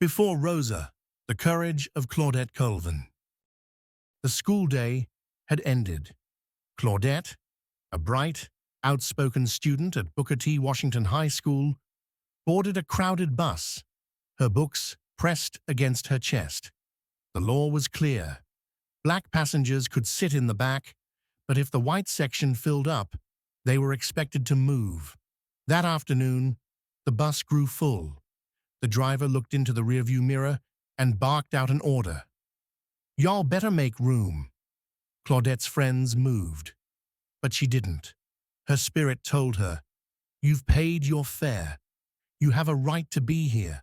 Before Rosa, the courage of Claudette Colvin. The school day had ended. Claudette, a bright, outspoken student at Booker T. Washington High School, boarded a crowded bus, her books pressed against her chest. The law was clear. Black passengers could sit in the back, but if the white section filled up, they were expected to move. That afternoon, the bus grew full. The driver looked into the rearview mirror and barked out an order. "Y'all better make room." Claudette's friends moved, but she didn't. Her spirit told her, "You've paid your fare. You have a right to be here."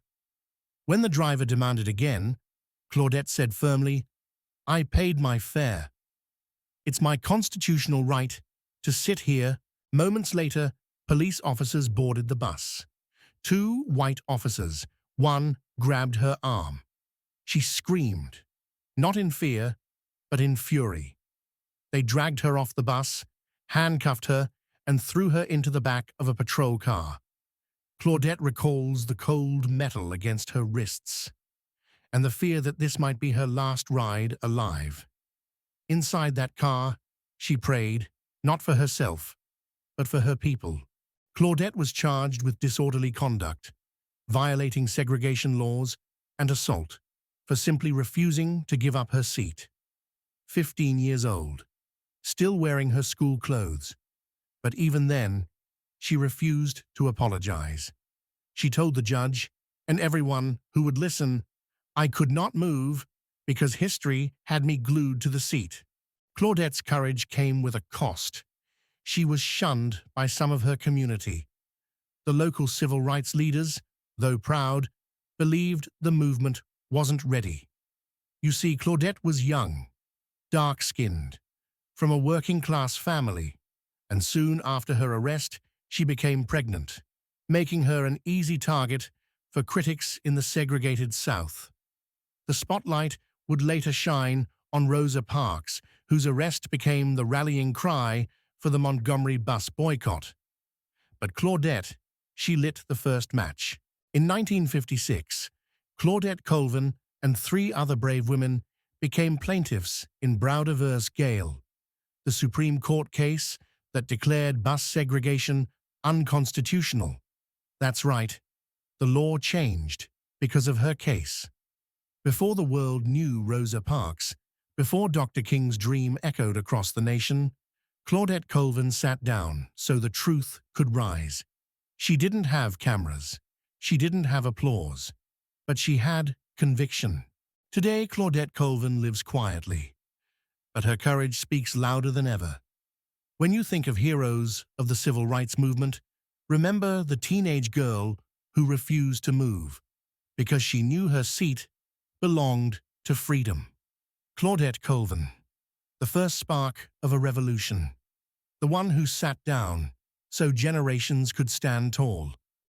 When the driver demanded again, Claudette said firmly, "I paid my fare. It's my constitutional right to sit here." Moments later, police officers boarded the bus. Two white officers, one grabbed her arm. She screamed, not in fear, but in fury. They dragged her off the bus, handcuffed her, and threw her into the back of a patrol car. Claudette recalls the cold metal against her wrists, and the fear that this might be her last ride alive. Inside that car, she prayed, not for herself, but for her people. Claudette was charged with disorderly conduct, violating segregation laws, and assault for simply refusing to give up her seat. 15 years old, still wearing her school clothes. But even then, she refused to apologize. She told the judge, and everyone who would listen, "I could not move because history had me glued to the seat." Claudette's courage came with a cost. She was shunned by some of her community. The local civil rights leaders, though proud, believed the movement wasn't ready. You see, Claudette was young, dark-skinned, from a working-class family, and soon after her arrest, she became pregnant, making her an easy target for critics in the segregated South. The spotlight would later shine on Rosa Parks, whose arrest became the rallying cry for the Montgomery bus boycott. But Claudette, she lit the first match. In 1956, Claudette Colvin and 3 other brave women became plaintiffs in Browder v. Gale, the Supreme Court case that declared bus segregation unconstitutional. That's right, the law changed because of her case. Before the world knew Rosa Parks, before Dr. King's dream echoed across the nation, Claudette Colvin sat down so the truth could rise. She didn't have cameras. She didn't have applause. But she had conviction. Today, Claudette Colvin lives quietly, but her courage speaks louder than ever. When you think of heroes of the civil rights movement, remember the teenage girl who refused to move because she knew her seat belonged to freedom. Claudette Colvin, the first spark of a revolution, the one who sat down so generations could stand tall.